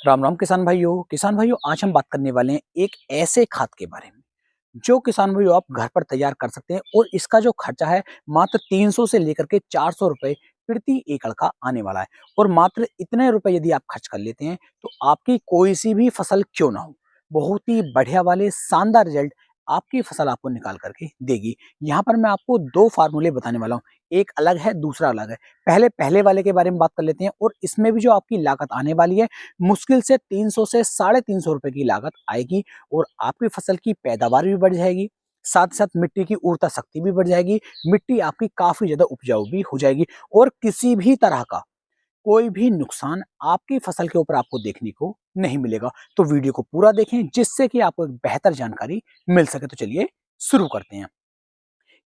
राम राम किसान भाइयों आज हम बात करने वाले हैं एक ऐसे खाद के बारे में जो किसान भाइयों आप घर पर तैयार कर सकते हैं और इसका जो खर्चा है मात्र 300 से लेकर के 400 रुपए प्रति एकड़ का आने वाला है। और मात्र इतने रुपए यदि आप खर्च कर लेते हैं तो आपकी कोई सी भी फसल क्यों ना हो, बहुत ही बढ़िया वाले शानदार रिजल्ट आपकी फसल आपको निकाल करके देगी। यहाँ पर मैं आपको दो फार्मूले बताने वाला हूँ, एक अलग है दूसरा अलग है। पहले वाले के बारे में बात कर लेते हैं और इसमें भी जो आपकी लागत आने वाली है मुश्किल से 300 से 350 रुपए की लागत आएगी और आपकी फसल की पैदावार भी बढ़ जाएगी, साथ साथ मिट्टी की उर्वरता शक्ति भी बढ़ जाएगी, मिट्टी आपकी काफी ज्यादा उपजाऊ भी हो जाएगी और किसी भी तरह का कोई भी नुकसान आपकी फसल के ऊपर आपको देखने को नहीं मिलेगा। तो वीडियो को पूरा देखें जिससे कि आपको एक बेहतर जानकारी मिल सके। तो चलिए शुरू करते हैं।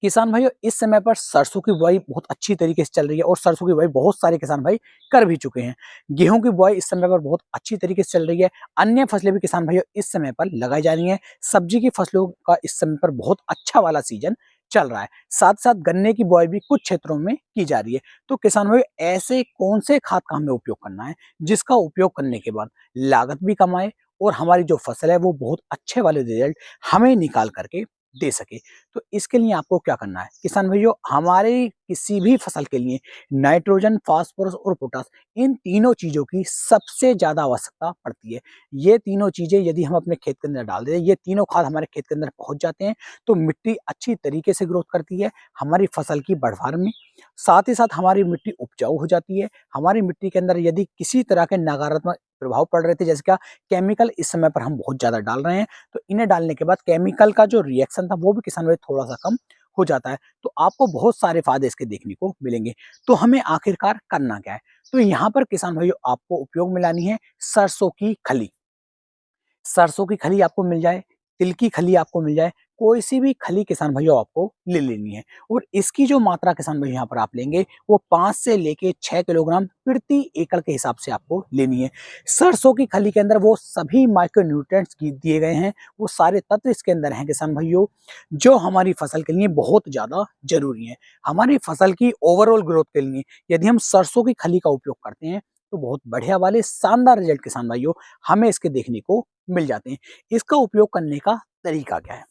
किसान भाइयों इस समय पर सरसों की बुआई बहुत अच्छी तरीके से चल रही है और सरसों की बुआई बहुत सारे किसान भाई कर भी चुके हैं। गेहूं की बुआई इस समय पर बहुत अच्छी तरीके से चल रही है। अन्य फसलें भी किसान भाइयों इस समय पर लगाई जा रही हैं। सब्जी की फसलों का इस समय पर बहुत अच्छा वाला सीजन चल रहा है। साथ साथ गन्ने की बुआई भी कुछ क्षेत्रों में की जा रही है। तो किसान भाई ऐसे कौन से खाद का हमें उपयोग करना है जिसका उपयोग करने के बाद लागत भी कम आए और हमारी जो फसल है वो बहुत अच्छे वाले रिजल्ट हमें निकाल करके दे सके। तो इसके लिए आपको क्या करना है किसान भाइयों, हमारे किसी भी फसल के लिए नाइट्रोजन, फास्फोरस और पोटास, इन तीनों चीजों की सबसे ज्यादा आवश्यकता पड़ती है। ये तीनों चीजें यदि हम अपने खेत के अंदर डाल दें, ये तीनों खाद हमारे खेत के अंदर पहुंच जाते हैं तो मिट्टी अच्छी तरीके से ग्रोथ करती है हमारी फसल की बढ़वार में। साथ ही साथ हमारी मिट्टी उपजाऊ हो जाती है। हमारी मिट्टी के अंदर यदि किसी तरह के नकारात्मक प्रभाव पड़ रहे थे, जैसे क्या केमिकल इस समय पर हम बहुत ज्यादा डाल रहे हैं, तो इन्हें डालने के बाद केमिकल का जो रिएक्शन था वो भी किसान भाई थोड़ा सा कम हो जाता है। तो आपको बहुत सारे फायदे इसके देखने को मिलेंगे। तो हमें आखिरकार करना क्या है? तो यहाँ पर किसान भाइयों आपको उपयोग में लानी है सरसों की खली। सरसों की खली आपको मिल जाए, तिल की खली आपको मिल जाए, कोई सी भी खली किसान भैया आपको ले लेनी है। और इसकी जो मात्रा किसान भैया यहाँ पर आप लेंगे वो 5 से लेके 6 किलोग्राम प्रति एकड़ के हिसाब से आपको लेनी है। सरसों की खली के अंदर वो सभी माइक्रोन्यूट्रिएंट्स दिए गए हैं, वो सारे तत्व इसके अंदर हैं किसान भाइयों जो हमारी फसल के लिए बहुत ज्यादा जरूरी है। हमारी फसल की ओवरऑल ग्रोथ के लिए यदि हम सरसों की खली का उपयोग करते हैं तो बहुत बढ़िया वाले शानदार रिजल्ट किसान भाइयों हमें इसके देखने को मिल जाते हैं। इसका उपयोग करने का तरीका क्या है?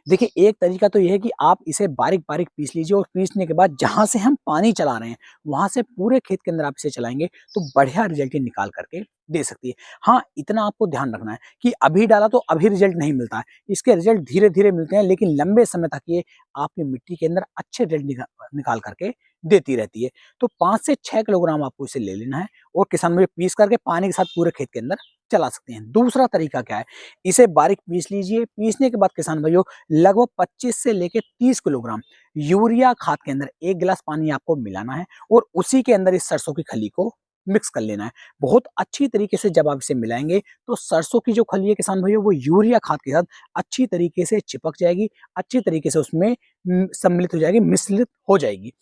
देखिए, एक तरीका तो ये है कि आप इसे बारीक-बारीक पीस लीजिए और पीसने के बाद जहाँ से हम पानी चला रहे हैं, वहाँ से पूरे खेत के अंदर आप इसे चलाएँगे तो बढ़िया रिजल्ट ये निकाल करके दे सकती है। हाँ, इतना आपको ध्यान रखना है कि अभी डाला तो अभी रिजल्ट नहीं मिलता है। इसके रिजल्ट धीरे-धीरे मिलते हैं लेकिन लंबे समय तक ये आपकी मिट्टी के अंदर अच्छे रिजल्ट निकाल करके देती रहती है। तो 5 से 6 किलोग्राम आपको इसे ले लेना है और किसान में पीस करके पानी के साथ पूरे खेत के अंदर चला सकते हैं। दूसरा तरीका क्या है? इसे बारीक पीस लीजिए, पीसने के बाद किसान भाइयों लगभग 25 से लेके 30 किलोग्राम यूरिया खाद के अंदर 1 गिलास पानी आपको मिलाना है और उसी के अंदर इस सरसों की खली को मिक्स कर लेना है। बहुत अच्छी तरीके से जब आप इसे मिलाएंगे तो सरसों की जो खली है किसान भाइयों वो यूरिया खाद के साथ अच्छी तरीके से चिपक जाएगी, अच्छी तरीके से उसमें सम्मिलित हो जाएगी, मिश्रित हो जाएगी।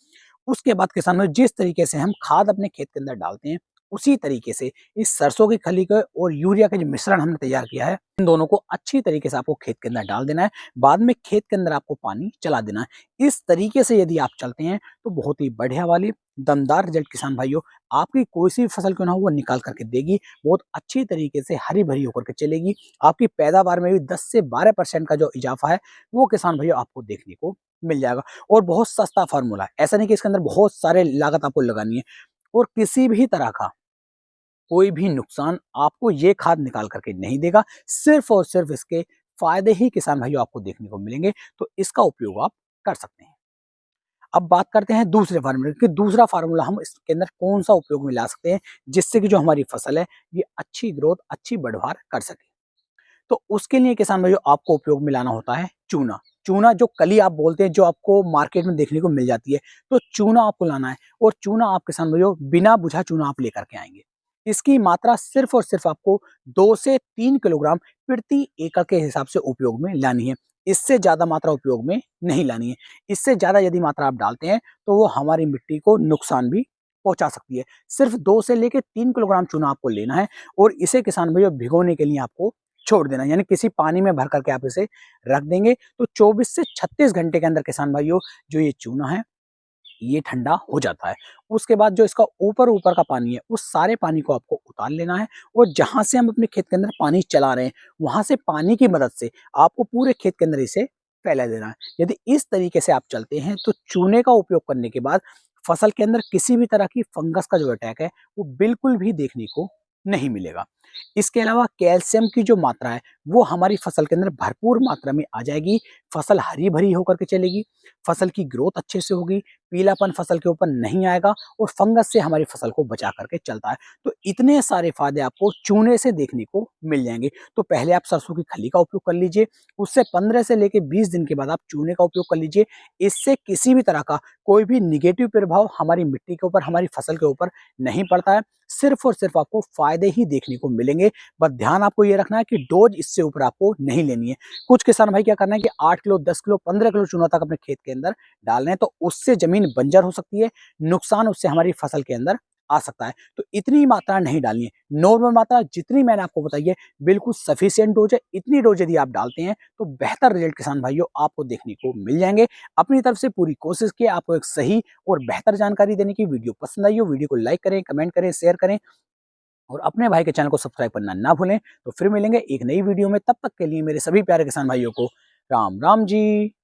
उसके बाद किसान भाई जिस तरीके से हम खाद अपने खेत के अंदर डालते हैं उसी तरीके से इस सरसों की खली का और यूरिया का जो मिश्रण हमने तैयार किया है इन दोनों को अच्छी तरीके से आपको खेत के अंदर डाल देना है। बाद में खेत के अंदर आपको पानी चला देना है। इस तरीके से यदि आप चलते हैं तो बहुत ही बढ़िया वाली दमदार रिजल्ट किसान भाइयों आपकी कोई सी भी फसल क्यों ना हो वो निकाल करके देगी। बहुत अच्छी तरीके से हरी भरी होकर के चलेगी। आपकी पैदावार में भी 10 से 12% का जो इजाफा है वो किसान भाइयों आपको देखने को मिल जाएगा। और बहुत सस्ता फार्मूला है, ऐसा नहीं कि इसके अंदर बहुत सारे लागत आपको लगानी है। और किसी भी तरह का कोई भी नुकसान आपको ये खाद निकाल करके नहीं देगा। सिर्फ और सिर्फ इसके फायदे ही किसान भाइयों आपको देखने को मिलेंगे। तो इसका उपयोग आप कर सकते हैं। अब बात करते हैं दूसरे फार्मूले की। दूसरा फार्मूला हम इसके अंदर कौन सा उपयोग में ला सकते हैं जिससे कि जो हमारी फसल है ये अच्छी ग्रोथ, अच्छी बढ़वार कर सके। तो उसके लिए किसान भाइयों आपको उपयोग में लाना होता है चूना। चूना जो कली आप बोलते हैं जो आपको मार्केट में देखने को मिल जाती है, तो चूना आपको लाना है और चूना आप किसान भाइयों बिना बुझा चूना आप लेकर के आएंगे। इसकी मात्रा सिर्फ और सिर्फ आपको 2 से 3 किलोग्राम प्रति एकड़ के हिसाब से उपयोग में लानी है। इससे ज्यादा मात्रा उपयोग में नहीं लानी है। इससे ज्यादा यदि मात्रा आप डालते हैं तो वो हमारी मिट्टी को नुकसान भी पहुंचा सकती है। सिर्फ 2 से लेकर 3 किलोग्राम चूना आपको लेना है और इसे किसान भाइयों भिगोने के लिए आपको छोड़ देना, यानी किसी पानी में भर करके आप इसे रख देंगे तो 24 से 36 घंटे के अंदर किसान भाइयों जो ये चूना है ये ठंडा हो जाता है। उसके बाद जो इसका ऊपर का पानी है, उस सारे पानी को आपको उतार लेना है और जहाँ से हम अपने खेत के अंदर पानी चला रहे हैं, वहाँ से पानी की मदद से आपको पूरे खेत के अंदर इसे फैला देना है। यदि इस तरीके से आप चलते हैं, तो चूने का उपयोग करने के बाद फसल के अंदर किसी भी तरह की फंगस का जो अटैक है, वो बिल्कुल भी देखने को नहीं मिलेगा। इसके अलावा कैल्शियम की जो मात्रा है, वो हमारी फसल के अंदर भरपूर मात्रा में आ जाएगी। फसल हरी-भरी होकर के चलेगी, फसल की ग्रोथ अच्छे से होगी, पीलापन फसल के ऊपर नहीं आएगा और फंगस से हमारी फसल को बचा करके चलता है। तो इतने सारे फायदे आपको चूने से देखने को मिल जाएंगे। तो पहले आप सरसों की खली का उपयोग कर लीजिए, उससे 15 से लेके 20 दिन के बाद आप चूने का उपयोग कर लीजिए। इससे किसी भी तरह का कोई भी नेगेटिव प्रभाव हमारी मिट्टी के ऊपर, हमारी फसल के ऊपर नहीं पड़ता है। सिर्फ और सिर्फ आपको फायदे ही देखने को मिलेंगे। बस ध्यान आपको ये रखना है कि डोज इससे ऊपर आपको नहीं लेनी है। कुछ किसान भाई क्या करना है कि 8 किलो, 10 किलो, 15 किलो चूना तक अपने खेत के अंदर डाल रहे हैं, तो उससे जमीन बंजर हो सकती है, नुकसान उससे हमारी फसल के अंदर आ सकता है। तो इतनी मात्रा नहीं डालनी है। नॉर्मल मात्रा जितनी मैंने आपको बताई है, बिल्कुल सफिशिएंट डोज है। इतनी डोज यदि आप डालते हैं, तो बेहतर रिजल्ट किसान भाइयों आपको देखने को मिल जाएंगे। अपनी तरफ से पूरी कोशिश की आपको एक सही और बेहतर जानकारी देने की। वीडियो पसंद आई हो, वीडियो को लाइक करें, कमेंट करें, शेयर करें और अपने भाई के चैनल को सब्सक्राइब करना ना भूलें। तो फिर मिलेंगे एक नई वीडियो में, तब तक के लिए मेरे सभी प्यारे किसान भाइयों को राम राम जी।